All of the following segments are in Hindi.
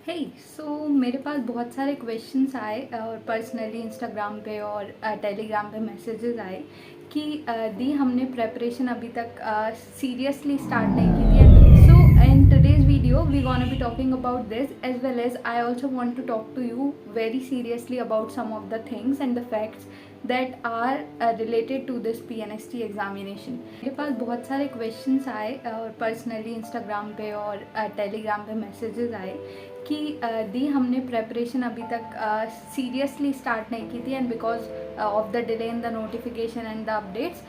हे मेरे पास बहुत सारे क्वेश्चंस आए और पर्सनली इंस्टाग्राम पे और टेलीग्राम पे मैसेजेस आए कि दी हमने प्रेपरेशन अभी तक सीरियसली स्टार्ट नहीं की थी। So in today's video we gonna be talking about this as well as I also want to talk to you very seriously about some of the things and the facts that are related to this PNST examination. मेरे पास बहुत सारे क्वेश्चंस आए और पर्सनली इंस्टाग्राम पे और टेलीग्राम पे मैसेजेस आए कि दी हमने प्रेपरेशन अभी तक सीरियसली स्टार्ट नहीं की थी and because of the delay in the notification and the updates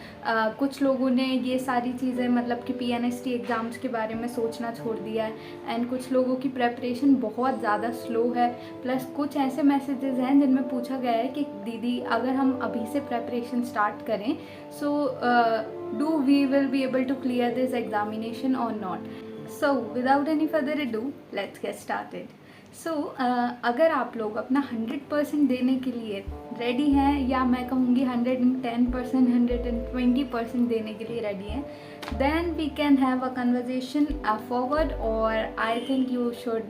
कुछ लोगों ने ये सारी चीज़ें मतलब कि PNST एग्ज़ाम्स के बारे में सोचना छोड़ दिया है एंड कुछ लोगों की प्रेपरेशन बहुत ज़्यादा स्लो है। प्लस कुछ ऐसे मैसेजेस हैं जिनमें पूछा गया है कि दीदी अगर हम अभी से प्रेपरेशन स्टार्ट करें so do we will be able to clear this examination और not. So without any further ado let's get started. So अगर आप लोग अपना 100% देने के लिए रेडी हैं या मैं कहूँगी 110%, 120% देने के लिए रेडी हैं, then we can have a conversation forward और I think you should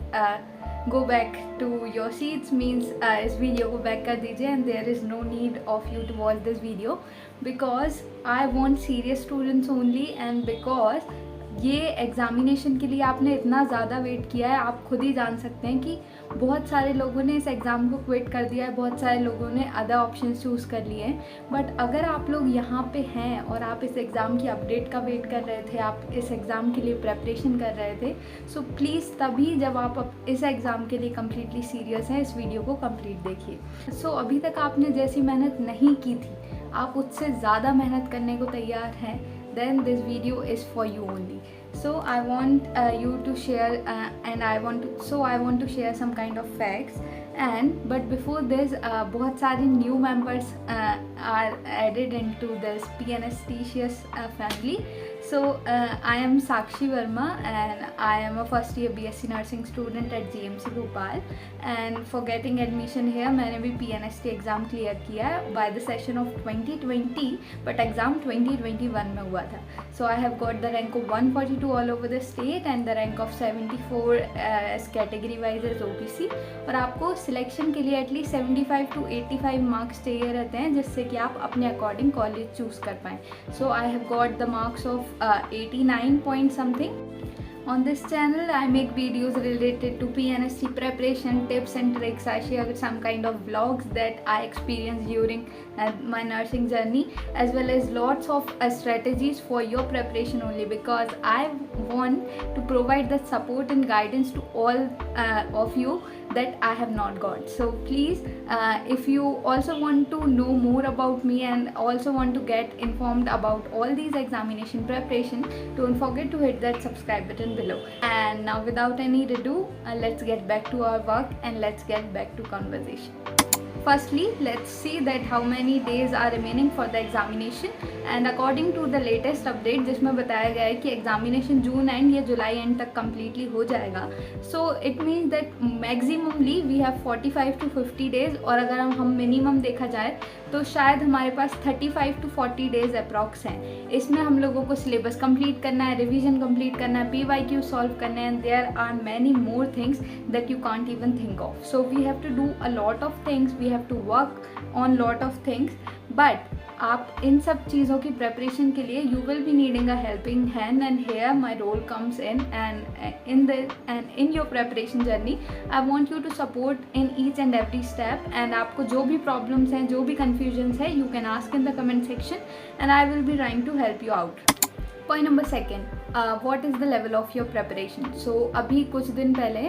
go back to your seats means इस वीडियो को बैक कर दीजिए and there is no need of you to watch this video because I want serious students only and because ये एग्ज़ामिनेशन के लिए आपने इतना ज़्यादा वेट किया है, आप खुद ही जान सकते हैं कि बहुत सारे लोगों ने इस एग्ज़ाम को क्विट कर दिया है, बहुत सारे लोगों ने अदर ऑप्शंस चूज़ कर लिए हैं। बट अगर आप लोग यहाँ पे हैं और आप इस एग्ज़ाम की अपडेट का वेट कर रहे थे, आप इस एग्ज़ाम के लिए प्रेपरेशन कर रहे थे, सो प्लीज़ तभी जब आप इस एग्ज़ाम के लिए कम्प्लीटली सीरियस हैं इस वीडियो को कम्प्लीट देखिए। सो अभी तक आपने जैसी मेहनत नहीं की थी, आप उससे ज़्यादा मेहनत करने को तैयार हैं, then this video is for you only. So I want you to share and I want to share some kind of facts but before this बहुत सारे new members are added into this PNSTCS family. So I am Sakshi Verma and I am a first year BSc nursing student at GMC Bhopal and for getting admission here मैंने भी PNST एग्ज़ाम क्लियर किया है by the session of 2020 but exam 2021 में हुआ था। So I have got the rank of 142 all over the state and the rank of 74 as category wise as OBC और आपको सिलेक्शन के लिए एटलीस्ट 75 to 85 मार्क्स चाहिए रहते हैं जिससे कि आप अपने अकॉर्डिंग कॉलेज चूज़ कर पाएँ। So I have got the marks of 89 point something. On this channel, I make videos related to PNST preparation, tips and tricks. I share some kind of vlogs that I experienced during my nursing journey as well as lots of strategies for your preparation only because I want to provide the support and guidance to all of you that I have not got. So please, if you also want to know more about me and also want to get informed about all these examination preparation, don't forget to hit that subscribe button below. And now without any ado, let's get back to our work and let's get back to conversation. Firstly, let's see that how many days are remaining for the examination and according to the latest update जिसमें बताया गया है कि एग्जामिनेशन जून एंड या जुलाई एंड तक कम्प्लीटली हो जाएगा। So it means that maximally we have 45 to 50 days और अगर हम मिनिमम देखा जाए तो शायद हमारे पास 35 to 40 डेज़ अप्रॉक्स हैं। इसमें हम लोगों को सिलेबस कंप्लीट करना है, रिवीजन कंप्लीट करना है, PYQ सॉल्व करना है and there are many more things that you can't even think of. So we have to do a lot of things, we have to work on lot of things but आप इन सब चीज़ों की प्रेपरेशन के लिए you will be needing a helping hand and here my role comes in and in your preparation journey I want you to support in each and every step and आपको जो भी प्रॉब्लम्स हैं, जो भी कन्फ्यूजन्स है, you can ask in the comment section and I will be trying to help you out. Point number second, what is the level of your preparation. So अभी कुछ दिन पहले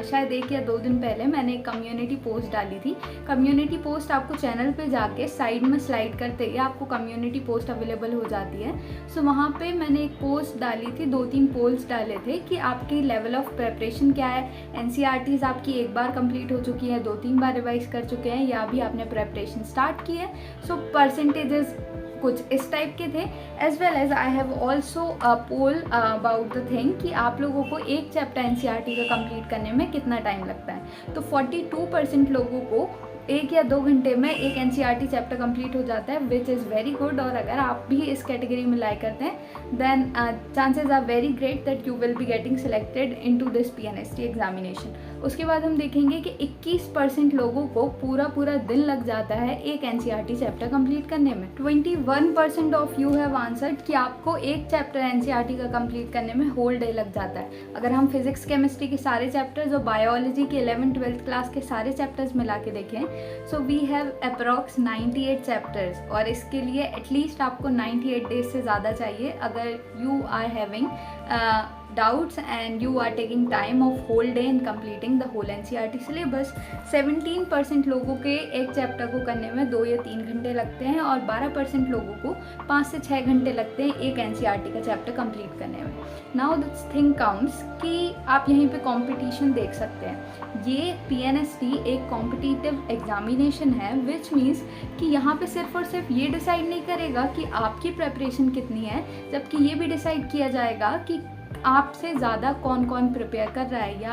शायद 1 या 2 दिन पहले मैंने एक कम्युनिटी पोस्ट डाली थी। कम्युनिटी पोस्ट आपको चैनल पे जाके साइड में स्लाइड करते ही आपको कम्युनिटी पोस्ट अवेलेबल हो जाती है। सो वहाँ पे मैंने एक पोस्ट डाली थी, 2-3 पोल्स डाले थे कि आपकी लेवल ऑफ प्रेपरेशन क्या है, NCERTs आपकी एक बार कंप्लीट हो चुकी है, 2-3 बार रिवाइज कर चुके हैं या अभी आपने प्रेपरेशन स्टार्ट की है। सो परसेंटेजेस कुछ इस टाइप के थे as well as I have also poll about the thing कि आप लोगों को एक चैप्टर NCERT का कंप्लीट करने में कितना टाइम लगता है। तो 42% लोगों को 1 या 2 घंटे में एक NCERT चैप्टर कंप्लीट हो जाता है विच इज़ वेरी गुड और अगर आप भी इस कैटेगरी में लाई करते हैं then chances are very great that you will be getting selected in to this PNST examination. उसके बाद हम देखेंगे कि 21% लोगों को पूरा दिन लग जाता है एक एनसीईआरटी चैप्टर कंप्लीट करने में। 21% ऑफ यू हैव आंसर्ड कि आपको एक चैप्टर एनसीईआरटी का कंप्लीट करने में होल डे लग जाता है। अगर हम फिजिक्स केमिस्ट्री के सारे चैप्टर्स और बायोलॉजी के 11th-12th क्लास के सारे चैप्टर्स मिला के देखें, so we have approx 98 chapters, और इसके लिए एटलीस्ट आपको 98 डेज से ज़्यादा चाहिए अगर you are having doubts and you are taking time of whole day in completing the whole NCERT syllabus। 17% लोगों के एक चैप्टर को करने में 2 या 3 घंटे लगते हैं और 12% लोगों को 5 से 6 घंटे लगते हैं एक NCERT का चैप्टर कंप्लीट करने में। नाउ दिस थिंग काउंट्स कि आप यहीं पे कंपटीशन देख सकते हैं। ये PNST एक कॉम्पिटिटिव एग्जामिनेशन है, विच मीन्स कि यहाँ पे सिर्फ और सिर्फ ये डिसाइड नहीं करेगा कि आपकी प्रेपरेशन कितनी है, जबकि ये भी डिसाइड किया जाएगा कि आपसे ज़्यादा कौन कौन प्रिपेयर कर रहा है, या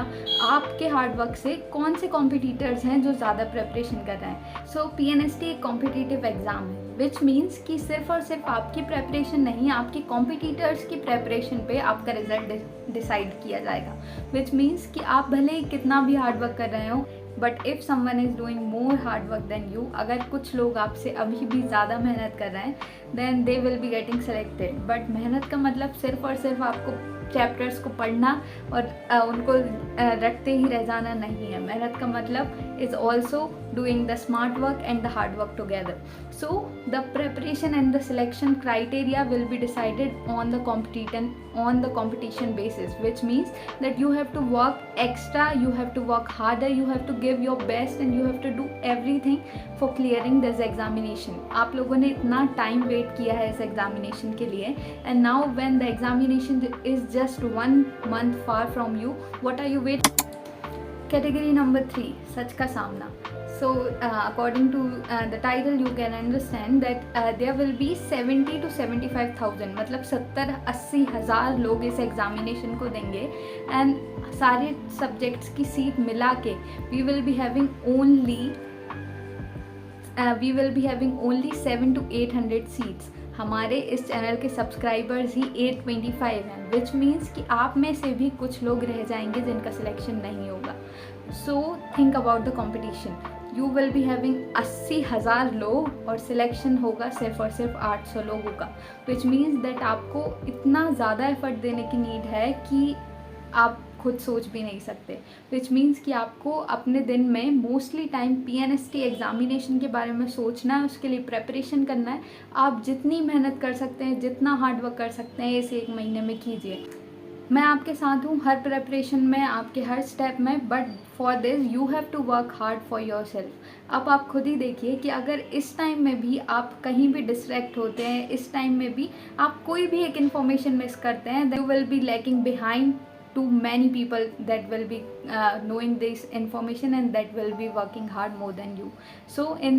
आपके हार्डवर्क से कौन से कॉम्पिटिटर्स हैं जो ज़्यादा प्रिपरेशन कर रहे हैं। सो PNST एक कॉम्पिटिटिव एग्ज़ाम है, विच मीन्स कि सिर्फ और सिर्फ आपकी प्रेपरेशन नहीं, आपके कॉम्पिटिटर्स की प्रेपरेशन पे आपका रिजल्ट डिसाइड किया जाएगा। विच मीन्स कि आप भले ही कितना भी हार्डवर्क कर रहे हो, but if someone is doing more hard work than you, अगर कुछ लोग आपसे अभी भी ज़्यादा मेहनत कर रहे हैं, then they will be getting selected. But मेहनत का मतलब सिर्फ और सिर्फ आपको चैप्टर्स को पढ़ना और उनको रटते ही रह जाना नहीं है। मेहनत का मतलब is also doing the smart work and the hard work together. So the preparation and the selection criteria will be decided on the competition basis, which means that you have to work extra, you have to work harder, you have to give your best and you have to do everything for clearing this examination. आप लोगों ने इतना टाइम वेट किया है इस एग्जामिनेशन के लिए, and now when the examination is just 1 month far from you, what are you waiting? Category number 3, सच का सामना. So according to the title you can understand that there will be 70 to 75,000, मतलब 70-80 हज़ार लोग इस एग्जामिनेशन को देंगे, एंड सारे सब्जेक्ट्स की सीट मिला के we will be having only 7 to 800 seats. हमारे इस चैनल के सब्सक्राइबर्स ही 825 हैं, विच मीन्स कि आप में से भी कुछ लोग रह जाएंगे जिनका सिलेक्शन नहीं होगा. So think about the competition. You will be having 80,000 लोग और सिलेक्शन होगा सिर्फ और सिर्फ 800 लोगों का, विच मीन्स दैट आपको इतना ज़्यादा एफर्ट देने की नीड है कि आप खुद सोच भी नहीं सकते. विच मीन्स कि आपको अपने दिन में मोस्टली टाइम PNST एग्जामिनेशन के बारे में सोचना है, उसके लिए प्रेपरेशन करना है. आप जितनी मेहनत कर सकते हैं, जितना हार्डवर्क कर सकते हैं, इसे 1 महीने में कीजिए. मैं आपके साथ हूँ हर प्रेपरेशन में, आपके हर स्टेप में, but for this you have to work hard for yourself. अब आप खुद ही देखिए कि अगर इस टाइम में भी आप कहीं भी डिस्ट्रैक्ट होते हैं, इस टाइम में भी आप कोई भी एक इन्फॉर्मेशन मिस करते हैं, you will be lacking behind to many people that will be knowing this information and that will be working hard more than you. So in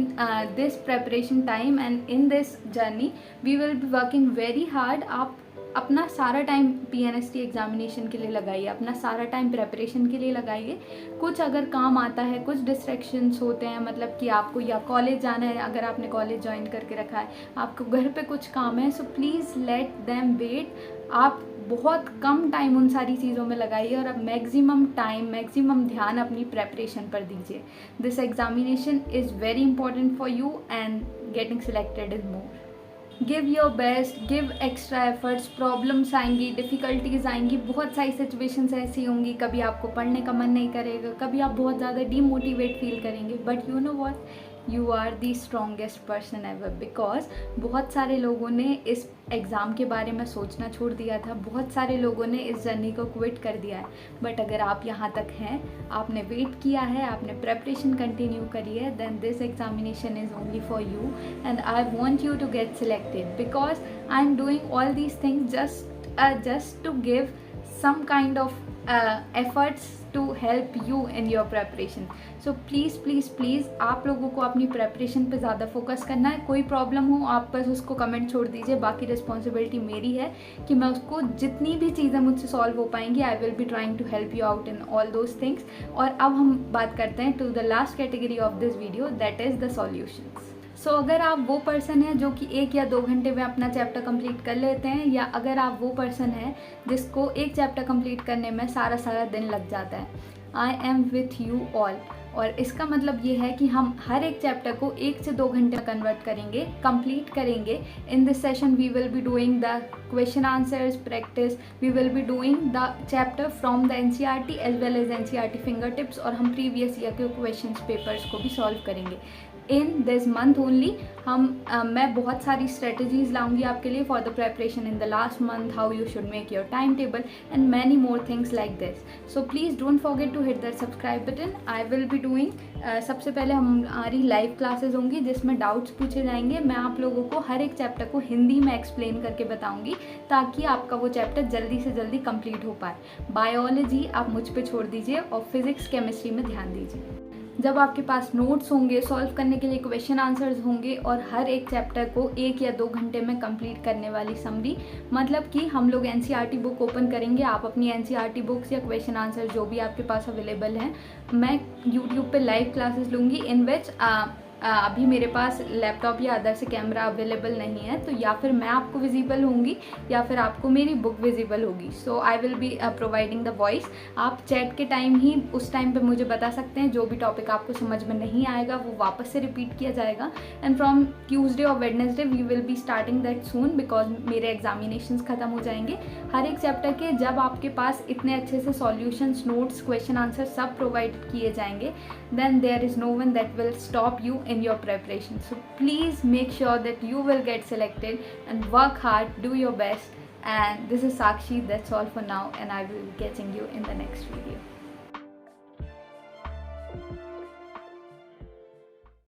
this preparation time and in this journey we will be working very hard. आप अपना सारा टाइम PNST एग्जामिनेशन के लिए लगाइए, अपना सारा टाइम प्रेपरेशन के लिए लगाइए. कुछ अगर काम आता है, कुछ डिस्ट्रैक्शंस होते हैं, मतलब कि आपको या कॉलेज जाना है, अगर आपने कॉलेज ज्वाइन करके रखा है, आपको घर पे कुछ काम है, so please let them wait. आप बहुत कम टाइम उन सारी चीज़ों में लगाइए और अब मैक्सिमम टाइम, मैक्सिमम ध्यान अपनी प्रेपरेशन पर दीजिए. This examination is very important for you and getting selected is more. Give your best, give extra efforts. Problems आएंगी, डिफ़िकल्टीज़ आएंगी, बहुत सारी सिचुएशंस ऐसी होंगी, कभी आपको पढ़ने का मन नहीं करेगा, कभी आप बहुत ज़्यादा डीमोटिवेट फील करेंगे, but you know what, you are the strongest person ever. Because बहुत सारे लोगों ने इस एग्ज़ाम के बारे में सोचना छोड़ दिया था, बहुत सारे लोगों ने इस जर्नी को क्विट कर दिया है, बट अगर आप यहाँ तक हैं, आपने वेट किया है, आपने प्रेपरेशन कंटिन्यू करी है, then this examination is only for you and I want you to get selected. Because I am doing all these things just to give some kind of efforts to help you in your preparation. So please आप लोगों को अपनी प्रेपरेशन पे ज़्यादा फोकस करना है. कोई प्रॉब्लम हो आप बस उसको कमेंट छोड़ दीजिए, बाकी रिस्पॉन्सिबिलिटी मेरी है कि मैं उसको जितनी भी चीज़ें मुझसे सॉल्व हो पाएंगी, I will be trying to help you out in all those things. और अब हम बात करते हैं to the last category of this video, that is the solutions. So अगर आप वो पर्सन हैं जो कि 1 या 2 घंटे में अपना चैप्टर कंप्लीट कर लेते हैं, या अगर आप वो पर्सन हैं जिसको एक चैप्टर कंप्लीट करने में सारा दिन लग जाता है, I am with you all. और इसका मतलब ये है कि हम हर एक चैप्टर को 1 से 2 घंटे में कन्वर्ट करेंगे, कंप्लीट करेंगे। In this session we will be doing the question answers practice, we will be doing the chapter from the NCERT as well as NCERT finger tips, और हम प्रीवियस ईयर के क्वेश्चन पेपर्स को भी सॉल्व करेंगे। इन दिस मंथ ओनली मैं बहुत सारी स्ट्रेटजीज लाऊंगी आपके लिए for the preparation in the last month, how you should make your time table and many more things like this. So please don't forget to hit that subscribe button. I will be doing सबसे पहले हमारी लाइव क्लासेस होंगी जिसमें डाउट्स पूछे जाएंगे। मैं आप लोगों को हर एक चैप्टर को हिंदी में एक्सप्लेन करके बताऊंगी ताकि आपका वो चैप्टर जल्दी से जल्दी कंप्लीट हो पाए। बायोलॉजी आप मुझ पे छोड़ दीजिए और फिजिक्स केमिस्ट्री में ध्यान दीजिए। जब आपके पास नोट्स होंगे, सॉल्व करने के लिए क्वेश्चन आंसर्स होंगे और हर एक चैप्टर को 1 या 2 घंटे में कंप्लीट करने वाली समरी, मतलब कि हम लोग एनसीईआरटी बुक ओपन करेंगे, आप अपनी एनसीईआरटी बुक्स या क्वेश्चन आंसर जो भी आपके पास अवेलेबल हैं, मैं यूट्यूब पे लाइव क्लासेस लूँगी इन विच अभी मेरे पास लैपटॉप या अदर से कैमरा अवेलेबल नहीं है, तो या फिर मैं आपको विजिबल होंगी या फिर आपको मेरी बुक विजिबल होगी। So I will be providing the voice. आप चैट के टाइम ही उस टाइम पे मुझे बता सकते हैं, जो भी टॉपिक आपको समझ में नहीं आएगा वो वापस से रिपीट किया जाएगा। एंड फ्रॉम ट्यूसडे और Wednesday we will be starting that soon because मेरे एग्जामिनेशंस खत्म हो जाएंगे। हर एक चैप्टर के जब आपके पास इतने अच्छे से सॉल्यूशंस, नोट्स, क्वेश्चन आंसर सब प्रोवाइड किए जाएंगे, then there is no one that will stop you in your preparation. So please make sure that you will get selected and work hard, do your best. And this is Sakshi. That's all for now, and I will be catching you in the next video.